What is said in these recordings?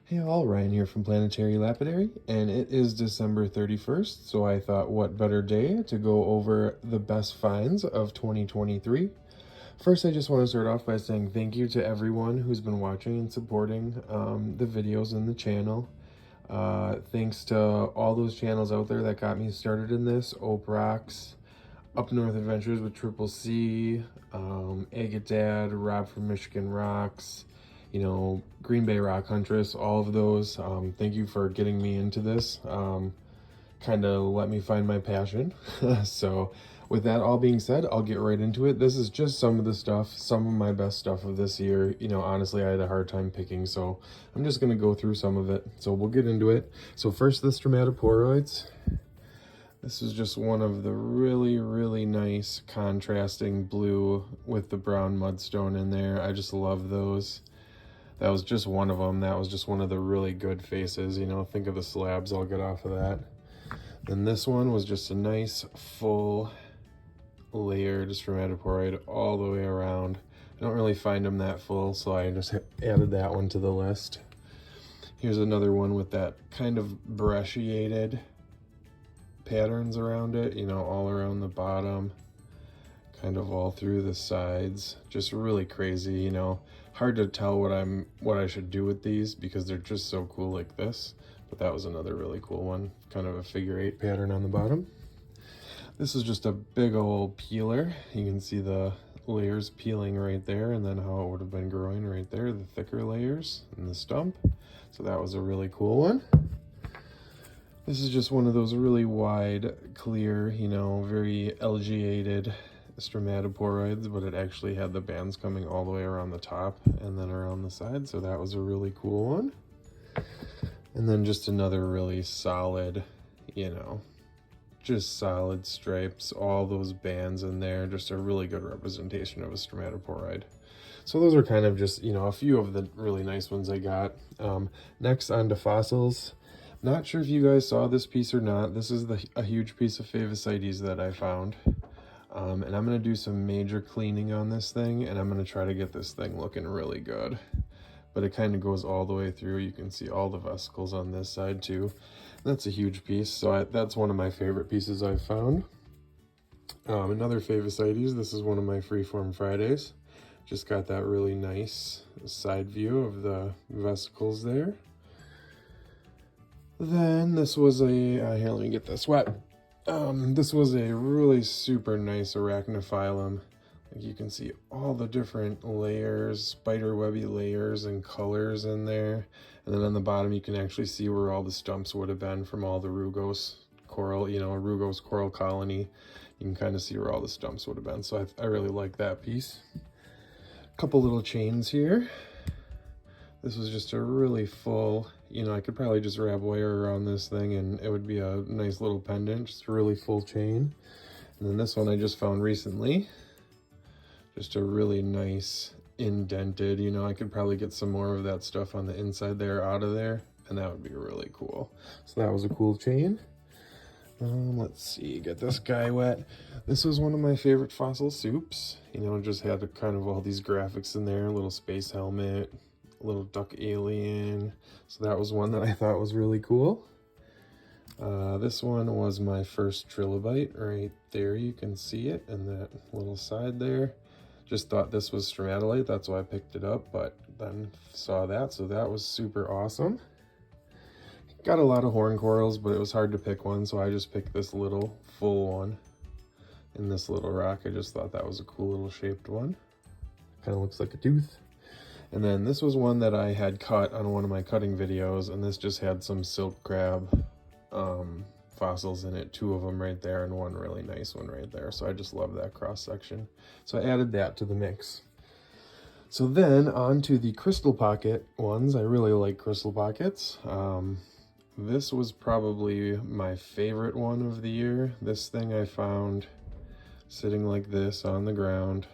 Hey all, Ryan here from Planetary Lapidary, and it is December 31st, so I thought what better day to go over the best finds of 2023. First, I just want to start off by saying thank you to everyone who's been watching and supporting the videos in the channel. Thanks to all those channels out there that got me started in this: Ope Rocks, Up North Adventures with Triple C, Agate Dad, Rob from Michigan Rocks, Green Bay Rock Huntress, all of those. Thank you for getting me into this. Kind of let me find my passion. So with that all being said, I'll get right into it. This is just some of the stuff, some of my best stuff of this year. Honestly, I had a hard time picking, so I'm just going to go through some of it. So we'll get into it. So first, the stromatoporoids. This is just one of the really, really nice contrasting blue with the brown mudstone in there. I just love those. That was just one of them. That was just one of the really good faces. Think of the slabs. I'll get off of that. Then this one was just a nice, full, layered stromatoporoid all the way around. I don't really find them that full, so I just added that one to the list. Here's another one with that kind of brushiated patterns around it, all around the bottom, kind of all through the sides. Just really crazy, hard to tell what I should do with these because they're just so cool like this. But that was another really cool one, kind of a figure 8 pattern on the bottom. This is just a big old peeler. You can see the layers peeling right there, and then how it would have been growing right there, the thicker layers in the stump. So that was a really cool one. This is just one of those really wide, clear, very elongated stromatoporoids, but it actually had the bands coming all the way around the top and then around the side, so that was a really cool one. And then just another really solid, just solid stripes, all those bands in there, just a really good representation of a stromatoporoid. So those are kind of just, a few of the really nice ones I got. Next, on to fossils. Not sure if you guys saw this piece or not. This is a huge piece of Favicites that I found. And I'm going to do some major cleaning on this thing, and I'm going to try to get this thing looking really good. But it kind of goes all the way through. You can see all the vesicles on this side too. That's a huge piece, so that's one of my favorite pieces I've found. Another Favicites, this is one of my Freeform Fridays. Just got that really nice side view of the vesicles there. Then this was here, let me get this wet. This was a really super nice arachnophyllum. Like you can see all the different layers, spiderwebby layers and colors in there. And then on the bottom, you can actually see where all the stumps would have been from all the rugose coral, a rugose coral colony. You can kind of see where all the stumps would have been. So I really like that piece. A couple little chains here. This was just a really full, I could probably just wrap wire around this thing and it would be a nice little pendant, just a really full chain. And then this one I just found recently. Just a really nice indented, I could probably get some more of that stuff on the inside there out of there, and that would be really cool. So that was a cool chain. Let's see, get this guy wet. This was one of my favorite fossil soups. Just had kind of all these graphics in there, a little space helmet, a little duck alien. So that was one that I thought was really cool. This one was my first trilobite right there. You can see it in that little side there. Just thought this was stromatolite, that's why I picked it up, but then saw that, so that was super awesome. Got a lot of horn corals, but it was hard to pick one, so I just picked this little full one in this little rock. I just thought that was a cool little shaped one. Kind of looks like a tooth. And then this was one that I had cut on one of my cutting videos, and this just had some silk crab fossils in it, 2 of them right there and one really nice one right there. So I just love that cross section. So I added that to the mix. So then on to the crystal pocket ones. I really like crystal pockets. This was probably my favorite one of the year. This thing I found sitting like this on the ground,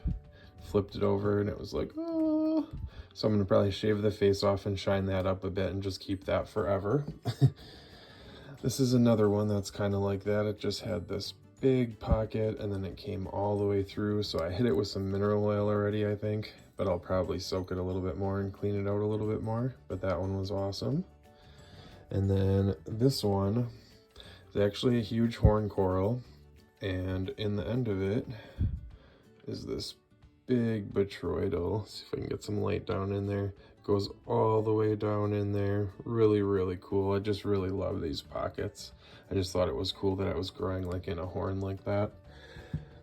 flipped it over and it was like, oh. So I'm gonna probably shave the face off and shine that up a bit and just keep that forever. This is another one that's kind of like that. It just had this big pocket and then it came all the way through. So I hit it with some mineral oil already, I think. but I'll probably soak it a little bit more and clean it out a little bit more. But that one was awesome. And then this one is actually a huge horn coral, and in the end of it is this big botryoidal. Let's see if I can get some light down in there. Goes all the way down in there. Really, really cool. I just really love these pockets. I just thought it was cool that it was growing like in a horn like that.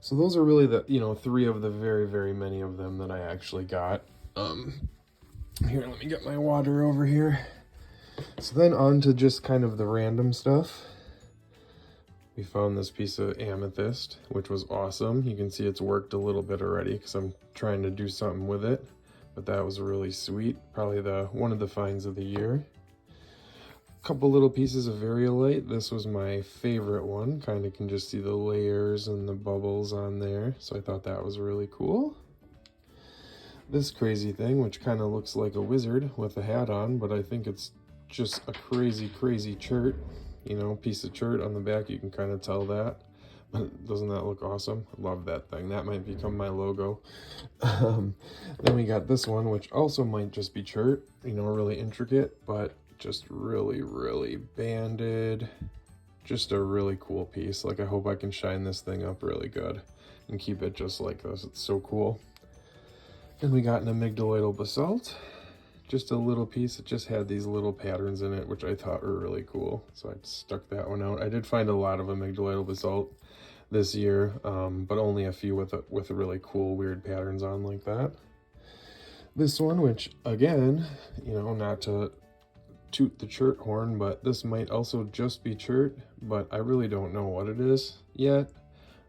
So those are really the, 3 of the very, very many of them that I actually got. Here, let me get my water over here. So then on to just kind of the random stuff. We found this piece of amethyst, which was awesome. You can see it's worked a little bit already because I'm trying to do something with it. But that was really sweet. Probably one of the finds of the year. A couple little pieces of variolite. This was my favorite one. Kind of can just see the layers and the bubbles on there. So I thought that was really cool. This crazy thing, which kind of looks like a wizard with a hat on, but I think it's just a crazy, crazy chert. Piece of chert on the back. You can kind of tell that. Doesn't that look awesome? I love that thing. That might become my logo. Then we got this one, which also might just be chert, really intricate, but just really, really banded. Just a really cool piece. Like, I hope I can shine this thing up really good and keep it just like this. It's so cool. Then we got an amygdaloidal basalt. Just a little piece. It just had these little patterns in it, which I thought were really cool. So I stuck that one out. I did find a lot of amygdaloidal basalt this year, but only a few with really cool, weird patterns on like that. This one, which again, not to toot the chert horn, but this might also just be chert, but I really don't know what it is yet.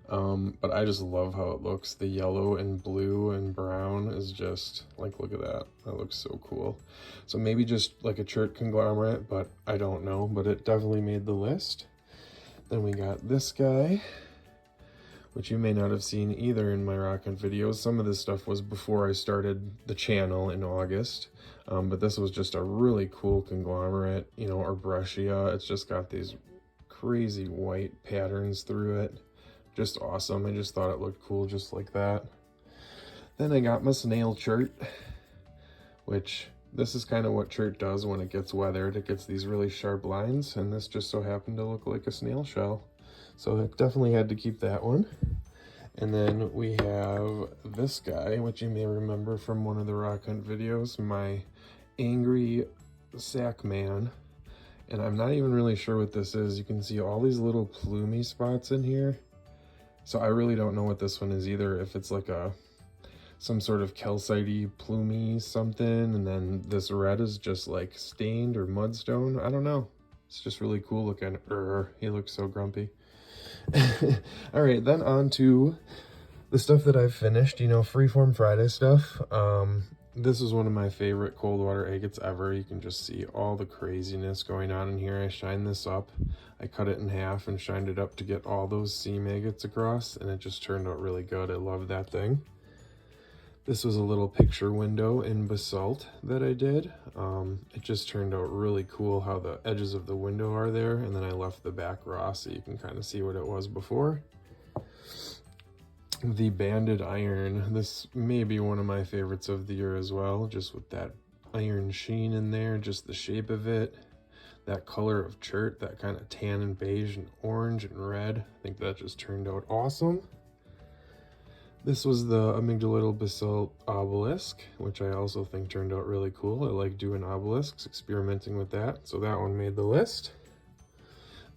But I just love how it looks. The yellow and blue and brown is just like, look at that. That looks so cool. So maybe just like a chert conglomerate, but I don't know, but it definitely made the list. Then we got this guy, which you may not have seen either in my rock hunt videos. Some of this stuff was before I started the channel in August. But this was just a really cool conglomerate, or brushia. It's just got these crazy white patterns through it. Just awesome. I just thought it looked cool just like that. Then I got my snail chert, which this is kind of what chert does when it gets weathered. It gets these really sharp lines, and this just so happened to look like a snail shell. So I definitely had to keep that one. And then we have this guy, which you may remember from one of the rock hunt videos, my angry sack man. And I'm not even really sure what this is. You can see all these little plumy spots in here. So I really don't know what this one is either, if it's like some sort of calcite-y plumy something, and then this red is just like stained or mudstone. I don't know. It's just really cool looking. He looks so grumpy. All right, then on to the stuff that I've finished, Freeform Friday stuff. This is one of my favorite cold water agates ever. You can just see all the craziness going on in here. I shined this up. I cut it in half and shined it up to get all those seam agates across, and it just turned out really good. I love that thing. This was a little picture window in basalt that I did. It just turned out really cool how the edges of the window are there, and then I left the back raw so you can kind of see what it was before. The banded iron, this may be one of my favorites of the year as well, just with that iron sheen in there, just the shape of it, that color of chert, that kind of tan and beige and orange and red. I think that just turned out awesome. This was the amygdaloidal basalt obelisk, which I also think turned out really cool. I like doing obelisks, experimenting with that, so that one made the list.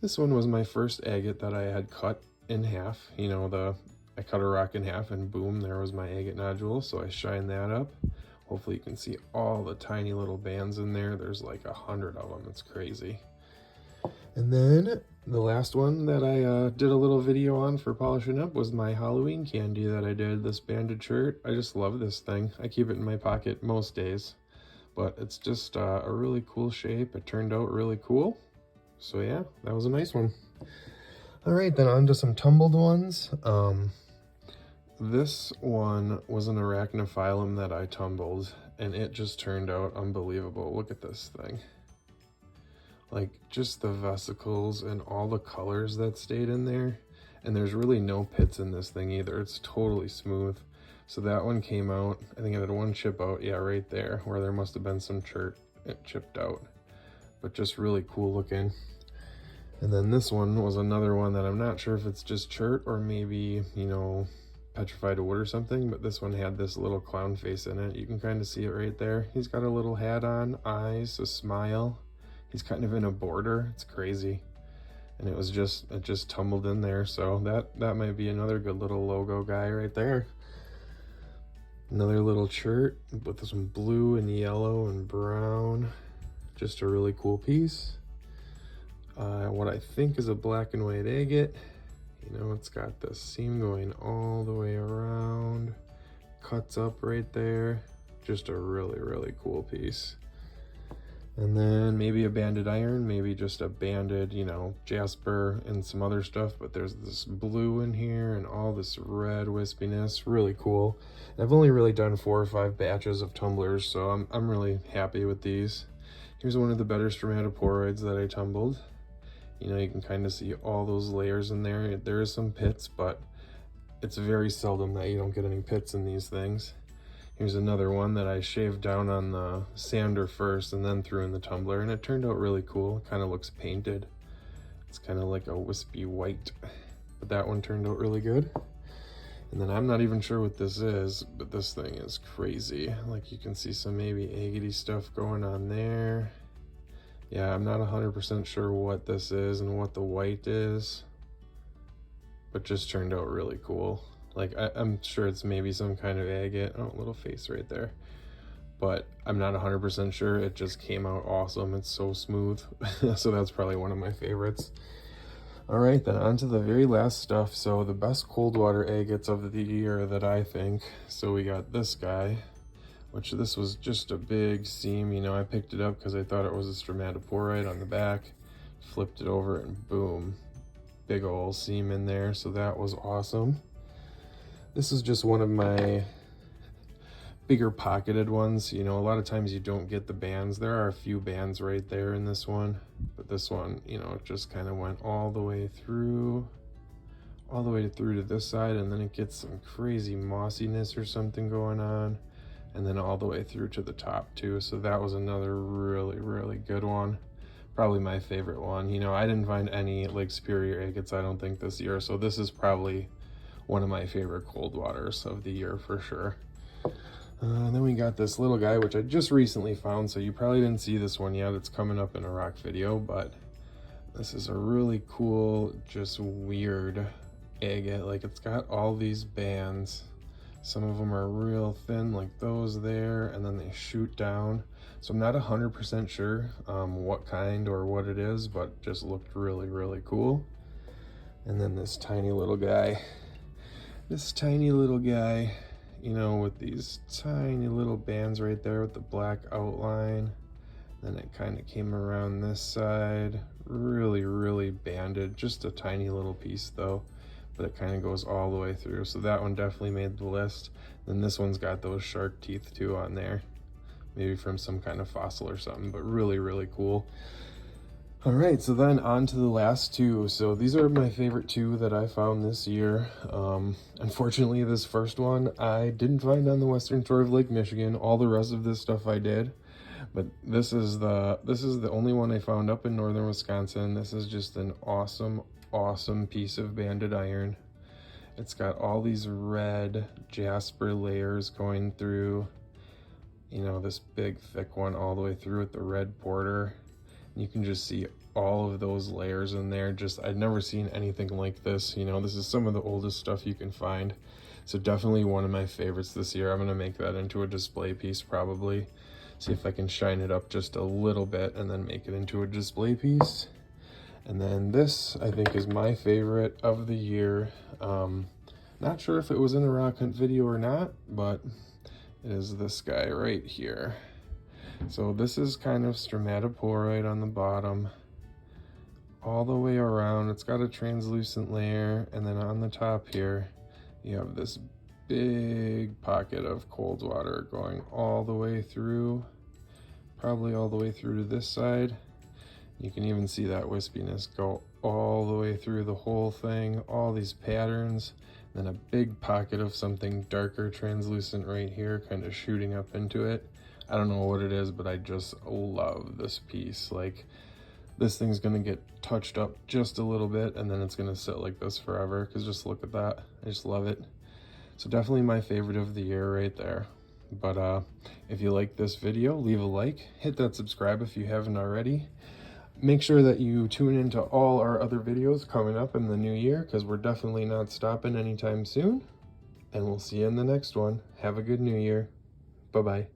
This one was my first agate that I had cut in half. I cut a rock in half and boom, there was my agate nodule, so I shined that up. Hopefully you can see all the tiny little bands in there. There's like 100 of them. It's crazy. And then the last one that I did a little video on for polishing up was my Halloween candy that I did, this banded shirt. I just love this thing. I keep it in my pocket most days, but it's just a really cool shape. It turned out really cool. So yeah, that was a nice one. All right, then on to some tumbled ones. This one was an arachnophyllum that I tumbled, and it just turned out unbelievable. Look at this thing. Like, just the vesicles and all the colors that stayed in there. And there's really no pits in this thing either. It's totally smooth. So that one came out, I think it had one chip out, yeah, right there, where there must have been some it chipped out. But just really cool looking. And then this one was another one that I'm not sure if it's just chert or maybe, you know, petrified wood or something, but this one had this little clown face in it. You can kind of see it right there. He's got a little hat on, eyes, a smile. He's kind of in a border. It's crazy. And it just tumbled in there. So that might be another good little logo guy right there. Another little chert with some blue and yellow and brown. Just a really cool piece. What I think is a black and white agate. You know, it's got the seam going all the way around, cuts up right there. Just a really, really cool piece. And then maybe a banded iron, maybe just a banded, you know, jasper and some other stuff, but there's this blue in here and all this red wispiness, really cool. I've only really done 4 or 5 batches of tumblers, so I'm really happy with these. Here's one of the better stromatoporoids that I tumbled. You know, you can kind of see all those layers in there. There is some pits, but it's very seldom that you don't get any pits in these things. Here's another one that I shaved down on the sander first and then threw in the tumbler, and it turned out really cool. It kind of looks painted. It's kind of like a wispy white, but that one turned out really good. And then I'm not even sure what this is, but this thing is crazy. Like you can see some maybe agate-y stuff going on there. Yeah, I'm not 100% sure what this is and what the white is, but just turned out really cool. Like I'm sure it's maybe some kind of agate. Oh, little face right there. But I'm not 100% sure. It just came out awesome. It's so smooth. So that's probably one of my favorites. All right, then on to the very last stuff. So the best cold water agates of the year that I think. So we got this guy, which this was just a big seam. You know, I picked it up because I thought it was a stromatoporoid on the back, flipped it over and boom, big old seam in there. So that was awesome. This is just one of my bigger pocketed ones. You know, a lot of times you don't get the bands. There are a few bands right there in this one, but this one, you know, it just kind of went all the way through to this side, and then it gets some crazy mossiness or something going on, and then all the way through to the top too. So that was another really, really good one. Probably my favorite one. You know, I didn't find any like superior agates, I don't think, this year. So this is probably one of my favorite cold waters of the year for sure. Then we got this little guy, which I just recently found, so you probably didn't see this one yet. It's coming up in a rock video, but this is a really cool, just weird agate. Like it's got all these bands. Some of them are real thin, like those there, and then they shoot down. So I'm not 100% sure what kind or what it is, but just looked really, really cool. And then this tiny little guy. You know, with these tiny little bands right there with the black outline. Then it kind of came around this side, really, really banded, just a tiny little piece though, but it kind of goes all the way through. So that one definitely made the list. Then this one's got those shark teeth too on there, maybe from some kind of fossil or something, but really, really cool. All right, so then on to the last two. So these are my favorite two that I found this year. Unfortunately, this first one I didn't find on the western shore of Lake Michigan. All the rest of this stuff I did, but this is the only one I found up in northern Wisconsin. This is just an awesome, awesome piece of banded iron. It's got all these red jasper layers going through. You know, this big thick one all the way through with the red border. You can just see all of those layers in there. I'd never seen anything like this. You know, this is some of the oldest stuff you can find. So definitely one of my favorites this year. I'm gonna make that into a display piece probably. See if I can shine it up just a little bit and then make it into a display piece. And then this, I think, is my favorite of the year. Not sure if it was in a rock hunt video or not, but it is this guy right here. So this is kind of stromatoporoid on the bottom, all the way around. It's got a translucent layer, and then on the top here, you have this big pocket of cold water going all the way through, probably all the way through to this side. You can even see that wispiness go all the way through the whole thing, all these patterns. then a big pocket of something darker translucent right here, kind of shooting up into it. I don't know what it is, but I just love this piece. Like, this thing's gonna get touched up just a little bit and then it's gonna sit like this forever, because just look at that. I just love it. So definitely my favorite of the year right there. But if you like this video, leave a like, hit that subscribe if you haven't already. Make sure that you tune into all our other videos coming up in the new year, because we're definitely not stopping anytime soon. And we'll see you in the next one. Have a good new year. Bye-bye.